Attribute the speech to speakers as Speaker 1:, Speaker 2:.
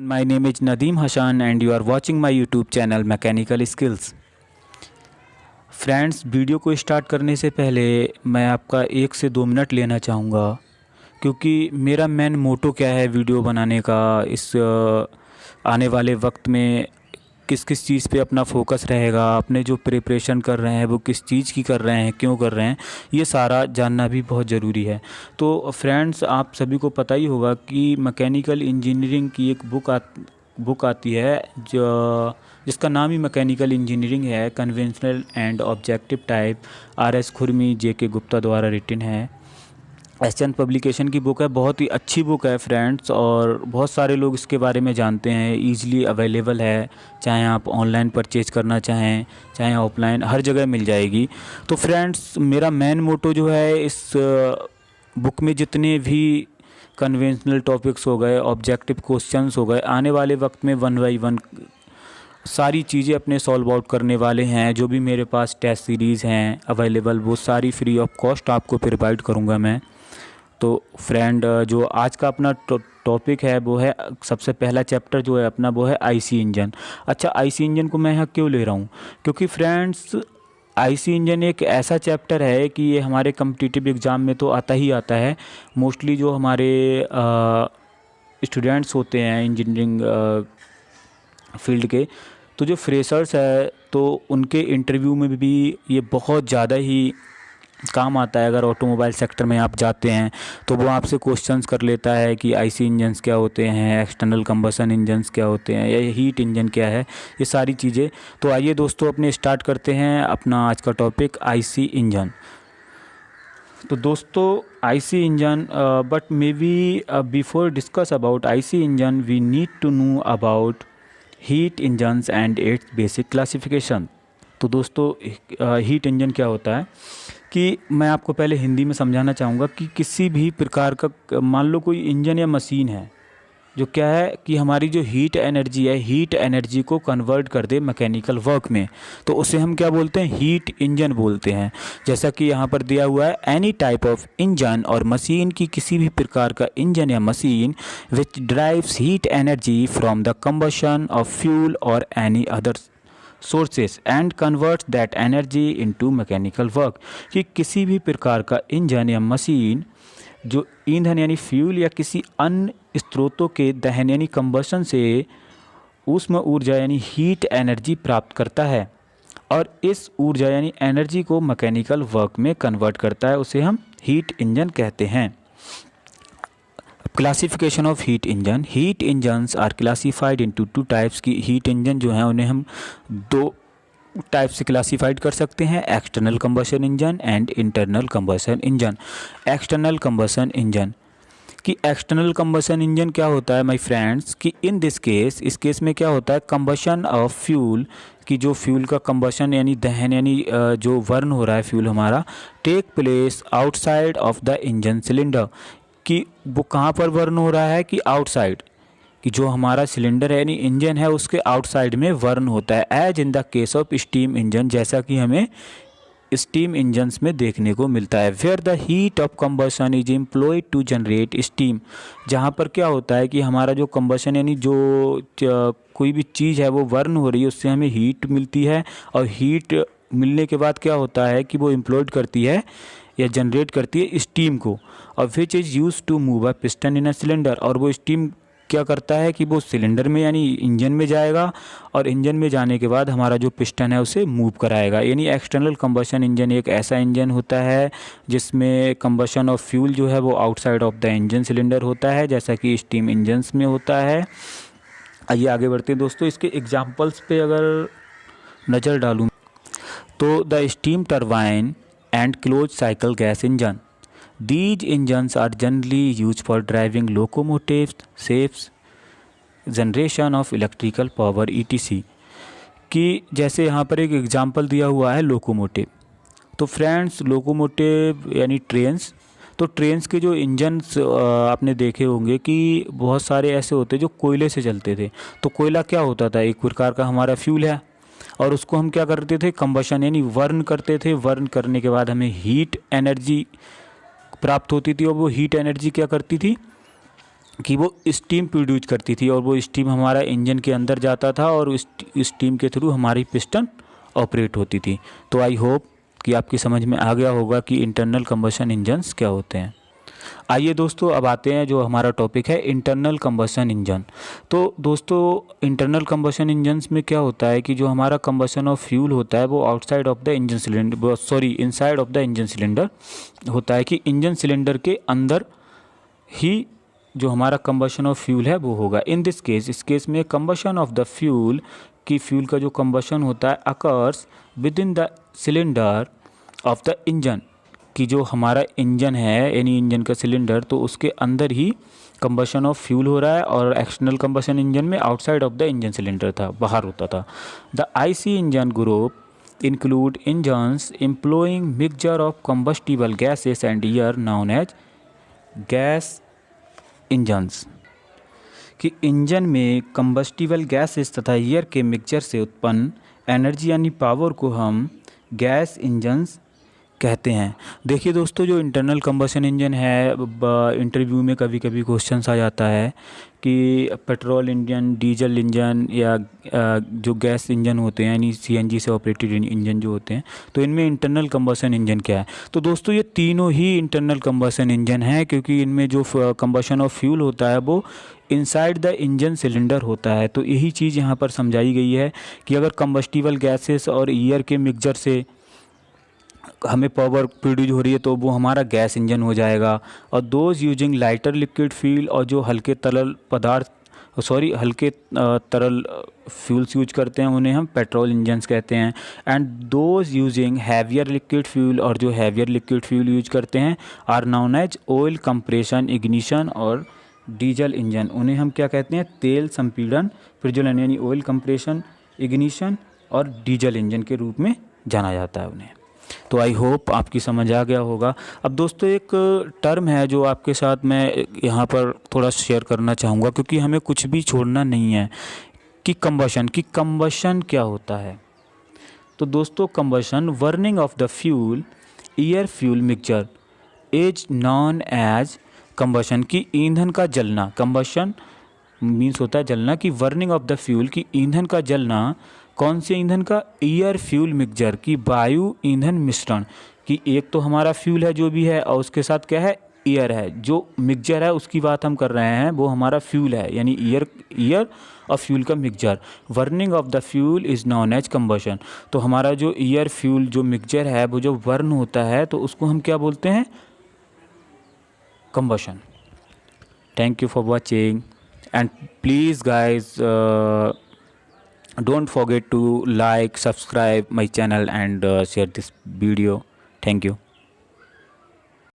Speaker 1: My name is Nadeem Hassan and you are watching my YouTube channel Mechanical Skills। Friends, video को start करने से पहले मैं आपका 1 से 2 मिनट लेना चाहूँगा, क्योंकि मेरा मेन मोटो क्या है वीडियो बनाने का, इस आने वाले वक्त में किस किस चीज़ पे अपना फोकस रहेगा, अपने जो प्रिपरेशन कर रहे हैं वो किस चीज़ की कर रहे हैं, क्यों कर रहे हैं, ये सारा जानना भी बहुत ज़रूरी है। तो फ्रेंड्स, आप सभी को पता ही होगा कि मैकेनिकल इंजीनियरिंग की एक बुक आती है जिसका नाम ही मैकेनिकल इंजीनियरिंग है, conventional and objective type, RS खुरमी, JK गुप्ता द्वारा रिटन है। एसचंद पब्लिकेशन की बुक है, बहुत ही अच्छी बुक है फ्रेंड्स, और बहुत सारे लोग इसके बारे में जानते हैं। ईज़िली अवेलेबल है, चाहे आप ऑनलाइन परचेज़ करना चाहें चाहे ऑफलाइन, हर जगह मिल जाएगी। तो फ्रेंड्स, मेरा मेन मोटो जो है, इस बुक में जितने भी कन्वेंशनल टॉपिक्स हो गए, ऑब्जेक्टिव क्वेश्चंस हो गए, आने वाले वक्त में 1 बाय 1 सारी चीज़ें अपने सॉल्व आउट करने वाले हैं। जो भी मेरे पास टेस्ट सीरीज़ हैं अवेलेबल, वो सारी फ्री ऑफ कॉस्ट आपको प्रोवाइड करूँगा मैं। तो फ्रेंड, जो आज का अपना टॉपिक है वो है, सबसे पहला चैप्टर जो है अपना वो है IC इंजन। अच्छा, IC इंजन को मैं यहाँ क्यों ले रहा हूँ? क्योंकि फ्रेंड्स, IC इंजन एक ऐसा चैप्टर है कि ये हमारे कम्पिटिटिव एग्ज़ाम में तो आता ही आता है। मोस्टली जो हमारे स्टूडेंट्स होते हैं इंजीनियरिंग फील्ड के, तो जो फ्रेशर्स है तो उनके इंटरव्यू में भी ये बहुत ज़्यादा ही काम आता है। अगर ऑटोमोबाइल सेक्टर में आप जाते हैं तो वो आपसे क्वेश्चंस कर लेता है कि IC इंजन्स क्या होते हैं, एक्सटर्नल कंबशन इंजन्स क्या होते हैं, या हीट इंजन क्या है, ये सारी चीज़ें। तो आइए दोस्तों, अपने स्टार्ट करते हैं अपना आज का टॉपिक IC इंजन। तो दोस्तों, IC engine, but may be before discuss about IC engine we need to know about heat engines and its basic classification. तो दोस्तों, हीट इंजन क्या होता है कि मैं आपको पहले हिंदी में समझाना चाहूँगा कि किसी भी प्रकार का, मान लो कोई इंजन या मशीन है जो क्या है कि हमारी जो हीट एनर्जी है, हीट एनर्जी को कन्वर्ट कर दे मैकेनिकल वर्क में, तो उसे हम क्या बोलते हैं? हीट इंजन बोलते हैं। जैसा कि यहाँ पर दिया हुआ है, एनी टाइप ऑफ इंजन और मशीन, की किसी भी प्रकार का इंजन या machine which drives heat energy from the combustion of fuel और any other sources and converts that energy into mechanical work, कि किसी भी प्रकार का इंजन या मशीन जो ईंधन यानी फ्यूल या किसी अन्य स्रोतों के दहन यानी कंबशन से ऊष्म ऊर्जा यानी हीट एनर्जी प्राप्त करता है, और इस ऊर्जा यानी एनर्जी को मैकेनिकल वर्क में कन्वर्ट करता है, उसे हम हीट इंजन कहते हैं। Classification of heat engine. Heat engines are classified into 2 types. की हीट इंजन जो हैं उन्हें हम 2 टाइप से क्लासिफाइड कर सकते हैं, external combustion engine and internal combustion engine. External combustion engine, कि एक्सटर्नल कंबशन इंजन क्या होता है माय फ्रेंड्स, कि इन दिस केस, इस केस में क्या होता है, कंबशन ऑफ फ्यूल, कि जो फ्यूल का कंबशन यानी दहन यानी जो वर्न हो रहा है फ्यूल हमारा, take place outside of the engine cylinder, कि वो कहाँ पर वर्न हो रहा है, कि आउटसाइड, कि जो हमारा सिलेंडर है यानी इंजन है उसके आउटसाइड में वर्न होता है, as in the case of steam engine, जैसा कि हमें स्टीम इंजन्स में देखने को मिलता है। Where the heat of combustion is employed to generate steam, जहाँ पर क्या होता है कि हमारा जो कंबशन यानी जो कोई भी चीज़ है वो वर्न हो रही है, उससे हमें हीट मिलती है, और हीट मिलने के बाद क्या होता है कि वो एम्प्लॉयड करती है या जनरेट करती है स्टीम को, और which is use to move a piston in a cylinder, और वो स्टीम क्या करता है कि वो सिलेंडर में यानी इंजन में जाएगा, और इंजन में जाने के बाद हमारा जो पिस्टन है उसे मूव कराएगा। यानी एक्सटर्नल कंबशन इंजन एक ऐसा इंजन होता है जिसमें कंबशन ऑफ फ्यूल जो है वो outside of the engine cylinder होता है, जैसा कि स्टीम इंजन्स में होता है। आइए आगे बढ़ते हैं दोस्तों। इसके एग्जाम्पल्स पे अगर नज़र डालूँ तो the steam turbine and close cycle gas engine, these engines are generally used for driving locomotives, shapes, generation of electrical power etc। कि जैसे यहाँ पर एक एग्जांपल दिया हुआ है लोकोमोटिव, तो फ्रेंड्स लोकोमोटिव यानी ट्रेन्स, तो ट्रेन्स के जो इंजन्स आपने देखे होंगे कि बहुत सारे ऐसे होते जो कोयले से चलते थे। तो कोयला क्या होता था, एक प्रकार का हमारा फ्यूल है, और उसको हम क्या करते थे, कंबशन यानी वर्न करते थे। वर्न करने के बाद हमें हीट एनर्जी प्राप्त होती थी, और वो हीट एनर्जी क्या करती थी, कि वो स्टीम प्रोड्यूस करती थी और वो स्टीम हमारा इंजन के अंदर जाता था और उस स्टीम के थ्रू हमारी पिस्टन ऑपरेट होती थी। तो आई होप कि आपकी समझ में आ गया होगा कि इंटरनल कंबशन इंजन्स क्या होते हैं। आइए दोस्तों, अब आते हैं जो हमारा टॉपिक है इंटरनल कंबशन इंजन। तो दोस्तों, इंटरनल कंबशन इंजन्स में क्या होता है कि जो हमारा कंबशन ऑफ फ्यूल होता है वो outside of the engine cylinder, sorry inside of the engine cylinder होता है, कि इंजन सिलेंडर के अंदर ही जो हमारा कंबशन ऑफ फ्यूल है वो होगा। इन दिस केस, इस केस में कंबशन ऑफ द फ्यूल की फ्यूल का जो कंबशन होता है occurs with in the cylinder of the engine, कि जो हमारा इंजन है यानी इंजन का सिलेंडर, तो उसके अंदर ही कंबशन ऑफ फ्यूल हो रहा है। और एक्सटर्नल कंबशन इंजन में outside of the engine cylinder था, बाहर होता था। The IC engine group include engines employing mixture of combustible gases and air known as gas engines, कि इंजन में कंबस्टिबल गैसेस तथा एयर के मिक्सचर से उत्पन्न एनर्जी यानी पावर को हम गैस इंजन्स कहते हैं। देखिए दोस्तों, जो इंटरनल कंबशन इंजन है, इंटरव्यू में कभी कभी क्वेश्चंस आ जाता है कि पेट्रोल इंजन, डीजल इंजन या जो गैस इंजन होते हैं यानी सीएनजी से ऑपरेटेड इंजन जो होते हैं, तो इनमें इंटरनल कंबशन इंजन क्या है। तो दोस्तों, ये तीनों ही इंटरनल कंबशन इंजन है, क्योंकि इनमें जो कंबशन ऑफ फ्यूल होता है वो इनसाइड द इंजन सिलेंडर होता है। तो यही चीज़ यहाँ पर समझाई गई है कि अगर कंबस्टिबल गैसेस और एयर के मिक्सचर से हमें पावर प्रोड्यूस हो रही है तो वो हमारा गैस इंजन हो जाएगा। और those using lighter liquid fuel, और जो हल्के तरल पदार्थ हल्के तरल फ्यूल्स यूज करते हैं उन्हें हम पेट्रोल इंजन्स कहते हैं। And those using heavier liquid fuel, और जो हैवियर लिक्विड फ्यूल यूज करते हैं are known as oil compression ignition और डीजल इंजन, उन्हें हम क्या कहते हैं, तेल संपीड़न प्रज्वलन यानी ऑयल कंप्रेशन इग्निशन और डीजल इंजन के रूप में जाना जाता है उन्हें। तो आई होप आपकी समझ आ गया होगा। अब दोस्तों, एक टर्म है जो आपके साथ मैं यहाँ पर थोड़ा शेयर करना चाहूँगा, क्योंकि हमें कुछ भी छोड़ना नहीं है, कि कंबशन क्या होता है। तो दोस्तों, combustion burning of the fuel air fuel mixture is known as combustion, की ईंधन का जलना। कंबशन मीन्स होता है जलना, कि बर्निंग ऑफ द फ्यूल की ईंधन का जलना। कौन से ईंधन का? एयर फ्यूल मिक्सचर, की वायु ईंधन मिश्रण, कि एक तो हमारा फ्यूल है जो भी है और उसके साथ क्या है, एयर है। जो मिक्सचर है उसकी बात हम कर रहे हैं, वो हमारा फ्यूल है, यानी एयर और फ्यूल का mixture. Burning of the fuel is known as combustion. तो हमारा जो एयर फ्यूल जो मिक्सचर है वो जो बर्न होता है तो उसको हम क्या बोलते हैं, combustion. Thank you for watching and please guys don't forget to like, subscribe my channel and share this video. Thank you.